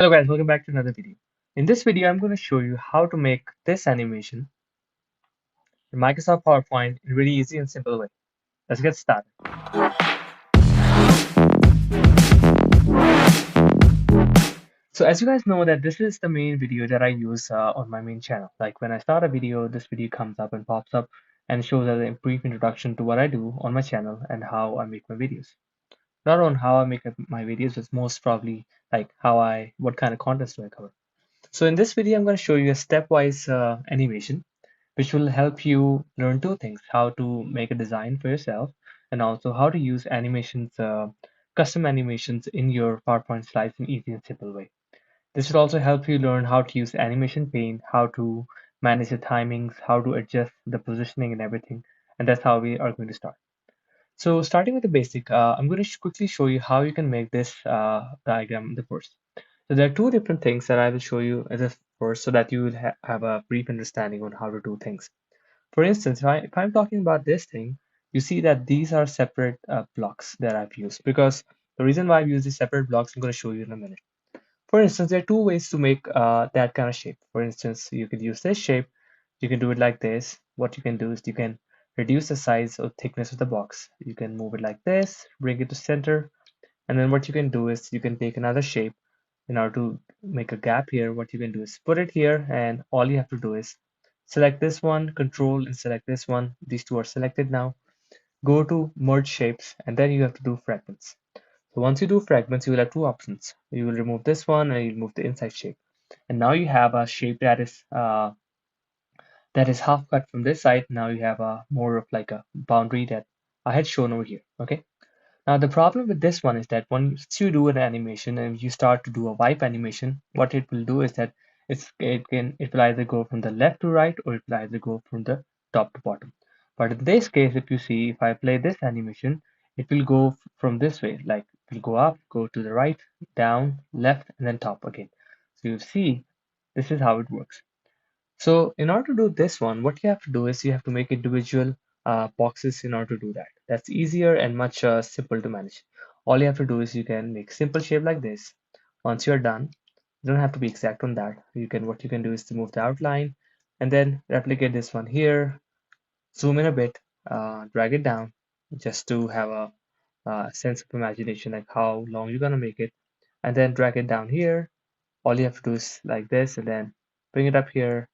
Hello guys, welcome back to another video. In this video, I'm going to show you how to make this animation in Microsoft PowerPoint in a really easy and simple way. Let's get started. So as you guys know that this is the main video that I use on my main channel. Like when I start a video, this video comes up and pops up and shows as a brief introduction to what I do on my channel and how I make my videos. Not on how I make my videos, it's most probably like what kind of contents do I cover. So in this video, I'm going to show you a stepwise animation which will help you learn two things: how to make a design for yourself, and also how to use animations, custom animations in your PowerPoint slides in easy and simple way. This will also help you learn how to use animation paint, how to manage the timings, how to adjust the positioning and everything. And that's how we are going to start. So starting with the basic, I'm going to quickly show you how you can make this diagram the first. So there are two different things that I will show you as a first so that you will have a brief understanding on how to do things. For instance, if I'm talking about this thing, you see that these are separate blocks that I've used, because the reason why I've used these separate blocks, I'm going to show you in a minute. For instance, there are two ways to make that kind of shape. For instance, you could use this shape. You can do it like this. What you can do is you can reduce the size or thickness of the box. You can move it like this, bring it to center, and then what you can do is you can take another shape. In order to make a gap here, what you can do is put it here, and all you have to do is select this one, control, and select this one. These two are selected now. Go to merge shapes, and then you have to do fragments. So once you do fragments, you will have two options. You will remove this one and you remove the inside shape. And now you have a shape that is half cut from this side. Now you have a more of like a boundary that I had shown over here. Okay. Now the problem with this one is that once you do an animation and you start to do a wipe animation, what it will do is that it will either go from the left to right, or it will either go from the top to bottom. But in this case, if you see, if I play this animation, it will go from this way, like it will go up, go to the right, down, left, and then top again. So you see, this is how it works. So in order to do this one, what you have to do is you have to make individual boxes in order to do that. That's easier and much simple to manage. All you have to do is you can make simple shape like this. Once you're done, you don't have to be exact on that. What you can do is to move the outline and then replicate this one here, zoom in a bit, drag it down just to have a sense of imagination, like how long you're gonna make it, and then drag it down here. All you have to do is like this, and then bring it up here,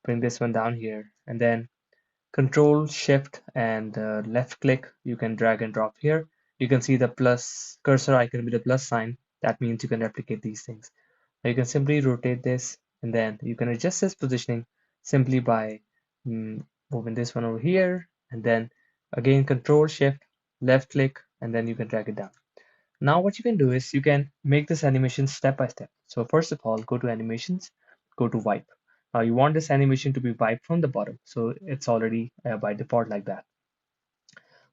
bring this one down here, and then Control Shift and left click, you can drag and drop here. You can see the plus cursor icon with the plus sign. That means you can replicate these things. Now you can simply rotate this, and then you can adjust this positioning simply by moving this one over here, and then again Control Shift left click, and then you can drag it down. Now what you can do is you can make this animation step by step. So first of all, go to animations, go to wipe. Now you want this animation to be wiped from the bottom, so it's already by default like that.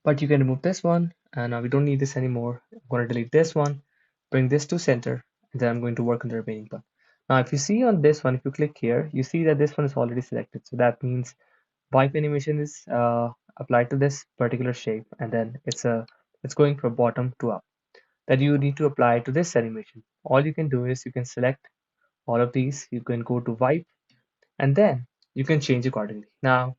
But you can remove this one, and now we don't need this anymore. I'm going to delete this one, bring this to center, and then I'm going to work on the remaining one. Now if you see on this one, if you click here, you see that this one is already selected. So that means wipe animation is applied to this particular shape, and then it's going from bottom to up, that you need to apply to this animation. All you can do is you can select all of these, you can go to wipe, and then you can change accordingly. Now,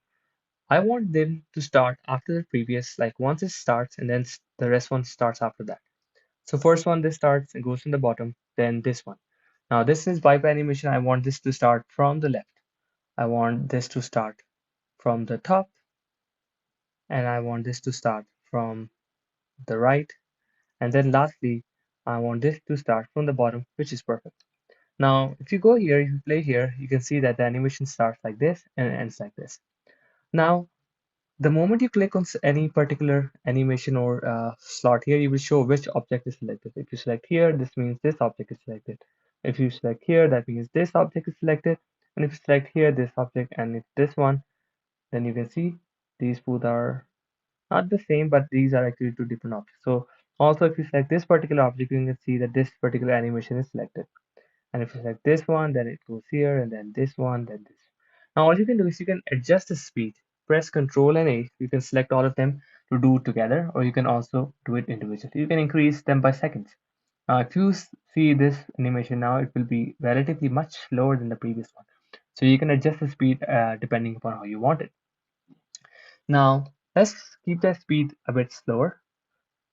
I want them to start after the previous, like once it starts, and then the rest one starts after that. So first one, this starts and goes from the bottom, then this one. Now this is wipe animation. I want this to start from the left. I want this to start from the top, and I want this to start from the right. And then lastly, I want this to start from the bottom, which is perfect. Now, if you go here, if you play here, you can see that the animation starts like this and ends like this. Now, the moment you click on any particular animation or slot here, you will show which object is selected. If you select here, this means this object is selected. If you select here, that means this object is selected. And if you select here, this object, and if this one, then you can see these both are not the same, but these are actually two different objects. So also, if you select this particular object, you can see that this particular animation is selected. And if you select this one, then it goes here, and then this one, then this. Now all you can do is you can adjust the speed. Press Control and A. You can select all of them to do it together, or you can also do it individually. You can increase them by seconds. Now, if you see this animation now, it will be relatively much slower than the previous one. So you can adjust the speed depending upon how you want it. Now, let's keep that speed a bit slower,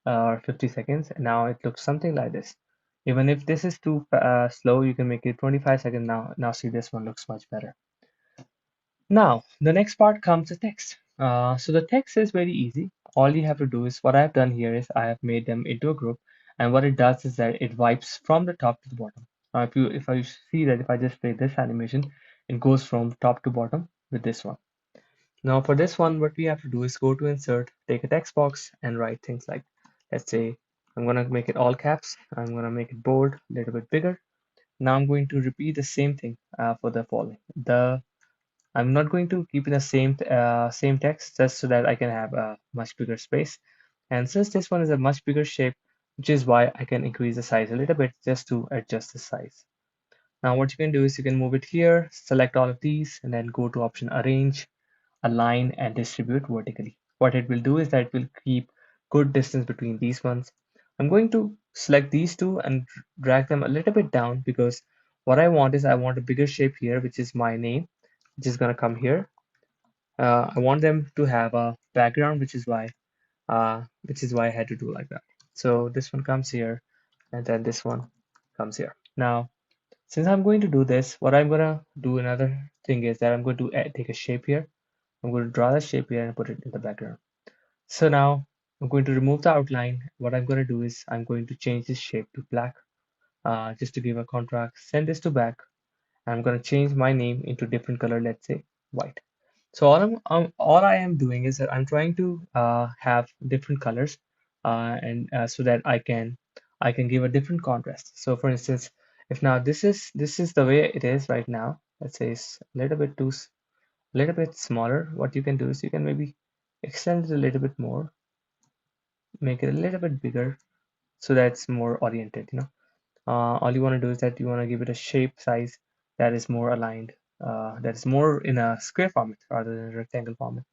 50 seconds. And now it looks something like this. Even if this is too slow, you can make it 25 seconds now. Now see, this one looks much better. Now, the next part comes the text. So the text is very easy. All you have to do is what I've done here is I have made them into a group, and what it does is that it wipes from the top to the bottom. Now, if I see that if I just play this animation, it goes from top to bottom with this one. Now for this one, what we have to do is go to insert, take a text box, and write things like, let's say, I'm gonna make it all caps. I'm gonna make it bold, a little bit bigger. Now I'm going to repeat the same thing for the following. I'm not going to keep in the same text just so that I can have a much bigger space. And since this one is a much bigger shape, which is why I can increase the size a little bit just to adjust the size. Now what you can do is you can move it here, select all of these, and then go to option arrange, align, and distribute vertically. What it will do is that it will keep good distance between these ones. I'm going to select these two and drag them a little bit down because what I want is I want a bigger shape here, which is my name, which is going to come here. I want them to have a background, which is why I had to do like that. So this one comes here, and then this one comes here. Now, since I'm going to do this, what I'm gonna do another thing is that I'm going to take a shape here. I'm going to draw the shape here and put it in the background. So now I'm going to remove the outline. What I'm going to do is I'm going to change this shape to black, just to give a contrast. Send this to back. I'm going to change my name into different color, let's say white. So all I am doing is that I'm trying to have different colors, and so that I can give a different contrast. So for instance, if now this is the way it is right now. Let's say it's a little bit little bit smaller. What you can do is you can maybe extend it a little bit more, make it a little bit bigger, so that's more oriented. All you want to do is that you want to give it a shape size that is more aligned, that is more in a square format rather than a rectangle format.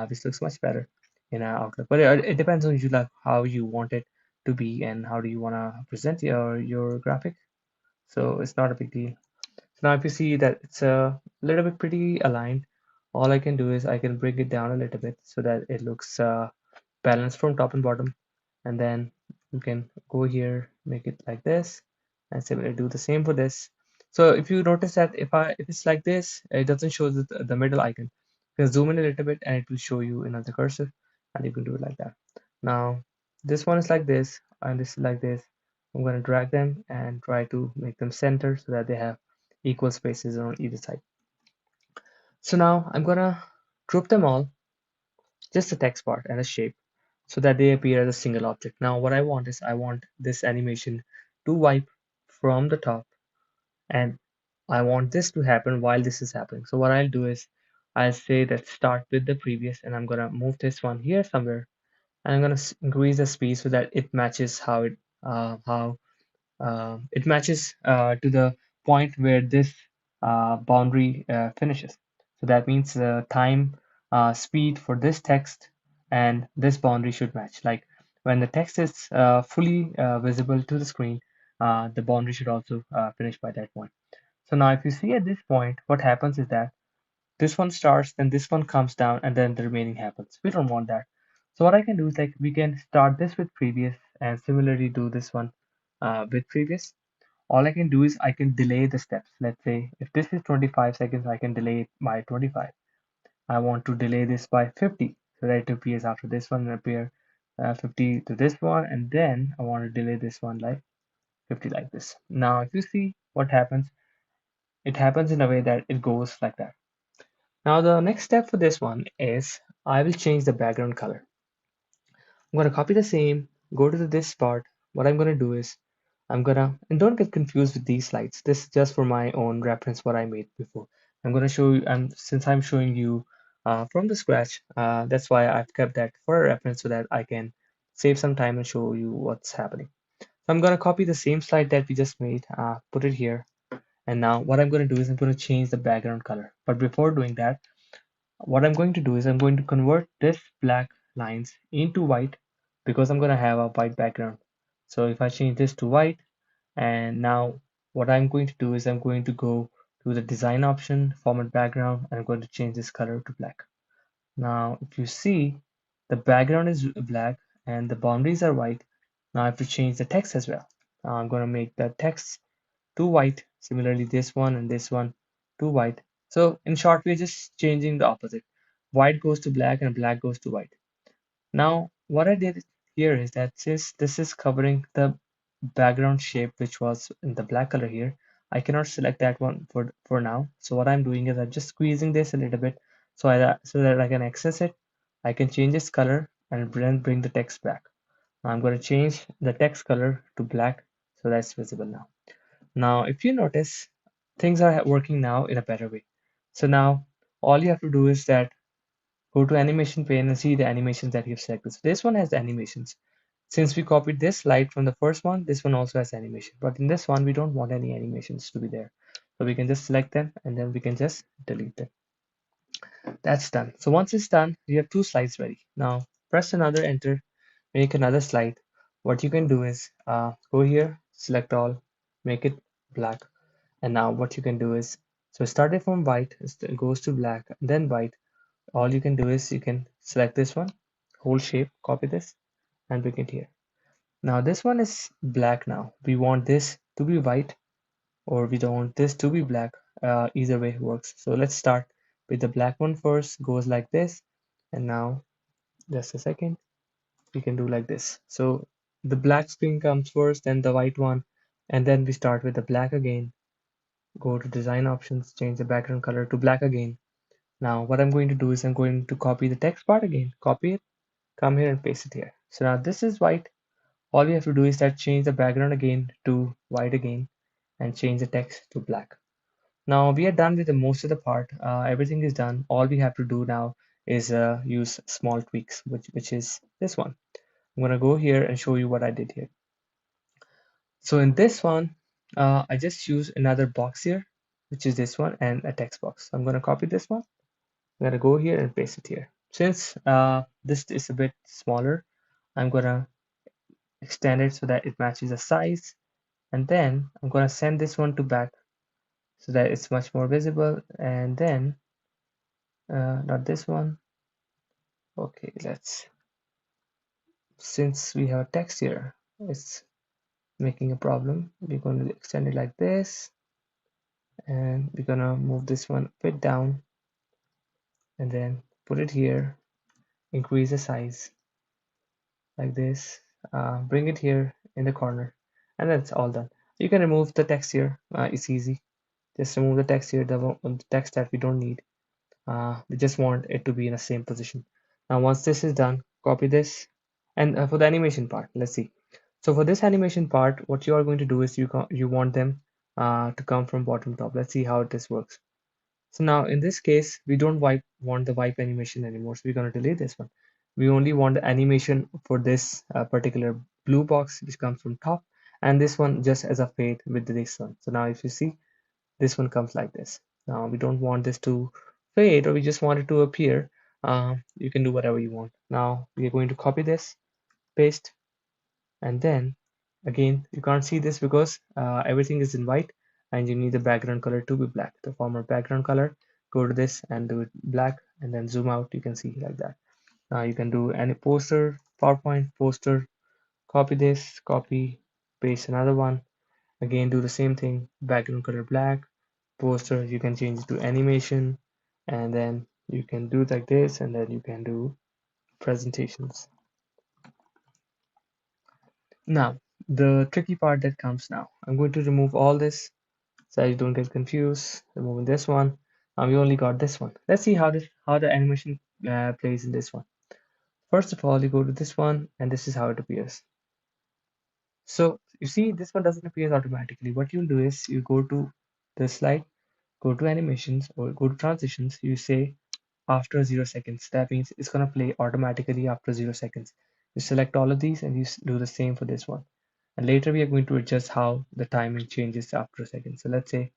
This looks much better in our Outlook. But it depends on you, like how you want it to be and how do you want to present your graphic. So it's not a big deal. So now if you see that it's a little bit pretty aligned, all I can do is I can bring it down a little bit so that it looks balanced from top and bottom. And then you can go here, make it like this, and similarly do the same for this. So if you notice that if it's like this, it doesn't show the middle icon. You can zoom in a little bit and it will show you another cursor, and you can do it like that. Now this one is like this, and this is like this. I'm going to drag them and try to make them center so that they have equal spaces on either side. So now I'm gonna group them all, just the text part and a shape, so that they appear as a single object. Now what I want is I want this animation to wipe from the top, and I want this to happen while this is happening. So what I'll do is I'll say that start with the previous, and I'm gonna move this one here somewhere, and I'm gonna increase the speed so that it matches how it matches to the point where this boundary finishes. So that means the time speed for this text and this boundary should match. Like when the text is fully visible to the screen, the boundary should also finish by that point. So now if you see at this point, what happens is that this one starts, then this one comes down, and then the remaining happens. We don't want that. So what I can do is like we can start this with previous and similarly do this one with previous. All I can do is I can delay the steps. Let's say if this is 25 seconds, I can delay it by 25. I want to delay this by 50 so that it appears after this one and appear 50 to this one, and then I want to delay this one like 50 like this. Now if you see what happens, it happens in a way that it goes like that. Now the next step for this one is I will change the background color. I'm going to copy the same, go to this part. What I'm going to do is and don't get confused with these slides. This is just for my own reference, what I made before. I'm going to show you, since I'm showing you from the scratch, that's why I've kept that for a reference so that I can save some time and show you what's happening. So I'm going to copy the same slide that we just made, put it here. And now what I'm going to do is I'm going to change the background color. But before doing that, what I'm going to do is I'm going to convert this black lines into white because I'm going to have a white background. So if I change this to white, and now what I'm going to do is I'm going to go to the design option, format background, and I'm going to change this color to black. Now, if you see, the background is black and the boundaries are white. Now I have to change the text as well. Now I'm going to make the text to white. Similarly, this one and this one to white. So in short, we're just changing the opposite. White goes to black and black goes to white. Now, what I did here is that since this is covering the background shape, which was in the black color here, I cannot select that one for now. So what I'm doing is I'm just squeezing this a little bit so that I can access it. I can change its color and then bring the text back. I'm going to change the text color to black so that's visible now. Now, if you notice, things are working now in a better way. So now all you have to do is that go to animation pane and see the animations that you've selected. So this one has the animations. Since we copied this slide from the first one, this one also has animation. But in this one, we don't want any animations to be there. So we can just select them and then we can just delete them. That's done. So once it's done, we have two slides ready. Now press another enter, make another slide. What you can do is go here, select all, make it black. And now what you can do is, so it started from white, it goes to black, then white. All you can do is you can select this one, whole shape, copy this, and bring it here. Now this one is black now. We want this to be white or we don't want this to be black. Either way works. So let's start with the black one first, goes like this. And now, just a second, we can do like this. So the black screen comes first, then the white one, and then we start with the black again. Go to design options, change the background color to black again. Now what I'm going to do is I'm going to copy the text part again. Copy it, come here and paste it here. So now this is white. All we have to do is that change the background again to white again and change the text to black. Now we are done with the most of the part. Everything is done. All we have to do now is use small tweaks, which is this one. I'm gonna go here and show you what I did here. So in this one, I just use another box here, which is this one and a text box. So I'm gonna copy this one. I'm gonna go here and paste it here. Since this is a bit smaller, I'm gonna extend it so that it matches the size. And then I'm gonna send this one to back so that it's much more visible. And then not this one. Okay, since we have a text here, it's making a problem. We're going to extend it like this, and we're gonna move this one a bit down, and then put it here, increase the size like this, bring it here in the corner, and that's all done. You can remove the text here, it's easy. Just remove the text here, the text that we don't need. We just want it to be in the same position. Now once this is done, copy this. And for the animation part, let's see. So for this animation part, what you are going to do is you want them to come from bottom top. Let's see how this works. So now in this case, we don't want the wipe animation anymore. So we're going to delete this one. We only want the animation for this particular blue box, which comes from top, and this one just as a fade with this one. So now if you see, this one comes like this. Now we don't want this to fade, or we just want it to appear. You can do whatever you want. Now we are going to copy this, paste, and then again you can't see this because everything is in white and you need the background color to be black. The former background color, go to this and do it black, and then zoom out. You can see like that. Now you can do any poster, PowerPoint poster, copy this, copy, paste another one. Again, do the same thing, background color black, poster, you can change it to animation, and then you can do it like this, and then you can do presentations. Now, the tricky part that comes now. I'm going to remove all this so you don't get confused. Removing this one. Now we only got this one. Let's see how the animation plays in this one. First of all, you go to this one, and this is how it appears. So you see, this one doesn't appear automatically. What you'll do is you go to the slide, go to animations or go to transitions. You say after 0 seconds. That means it's gonna play automatically after 0 seconds. You select all of these and you do the same for this one. And later we are going to adjust how the timing changes after a second. So let's say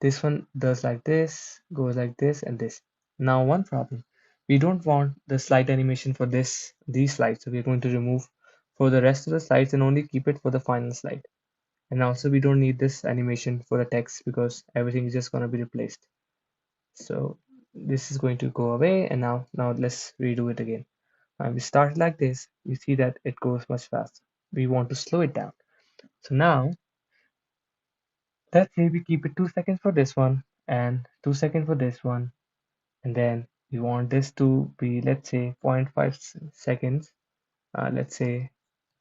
this one does like this, goes like this and this. Now one problem, we don't want the slide animation for these slides. So we're going to remove for the rest of the slides and only keep it for the final slide. And also we don't need this animation for the text because everything is just going to be replaced. So this is going to go away, and now let's redo it again. We start like this, you see that it goes much faster. We want to slow it down. So now let's say we keep it 2 seconds for this one and 2 seconds for this one, and then we want this to be, let's say, zero point 0.5 seconds. Let's say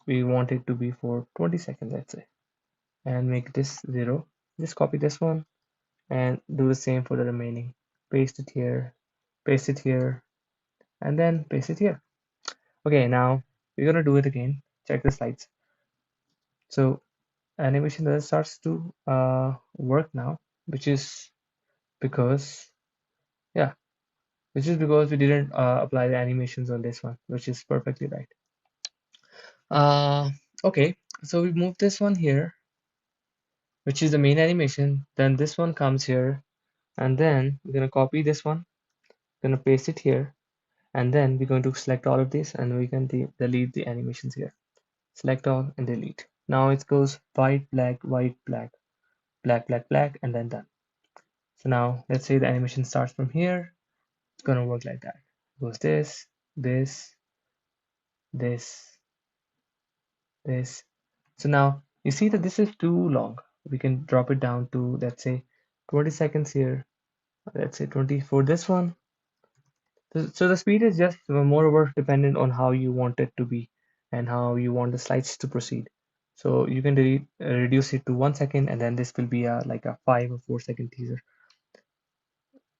we want it to be for 20 seconds, let's say, and make this 0. Just copy this one and do the same for the remaining. Paste it here, paste it here, and then paste it here. Okay, now we're gonna do it again. Check the slides. So animation does starts to work now, which is because, yeah, which is because we didn't apply the animations on this one, which is perfectly right. Uh, okay, so we move this one here, which is the main animation. Then this one comes here, and then we're gonna copy this one, gonna paste it here, and then we're going to select all of this, and we can delete the animations here. Select all and delete. Now it goes white, black, white, black, black, black, black, and then done. So now let's say the animation starts from here. It's gonna work like that. It goes this, this, this, this. So now you see that this is too long. We can drop it down to, let's say, 20 seconds here. Let's say 20 for this one. So the speed is just moreover dependent on how you want it to be and how you want the slides to proceed. So you can reduce it to 1 second, and then this will be like a 5 or 4 second teaser.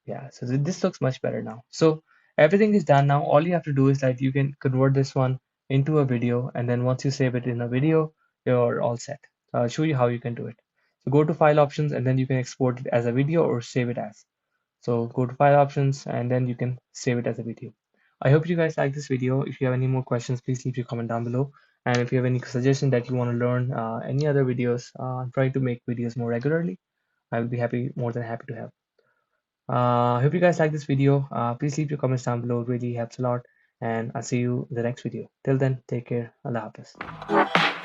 Yeah, so this looks much better now. So everything is done now. All you have to do is that you can convert this one into a video, and then once you save it in a video, you're all set. So I'll show you how you can do it. So go to file options, and then you can export it as a video or save it as. So go to file options, and then you can save it as a video. I hope you guys like this video. If you have any more questions, please leave your comment down below. And if you have any suggestion that you want to learn any other videos, I'm trying to make videos more regularly. I will be more than happy to help. I hope you guys like this video. Please leave your comments down below. It really helps a lot. And I'll see you in the next video. Till then, take care. Allah Hafiz.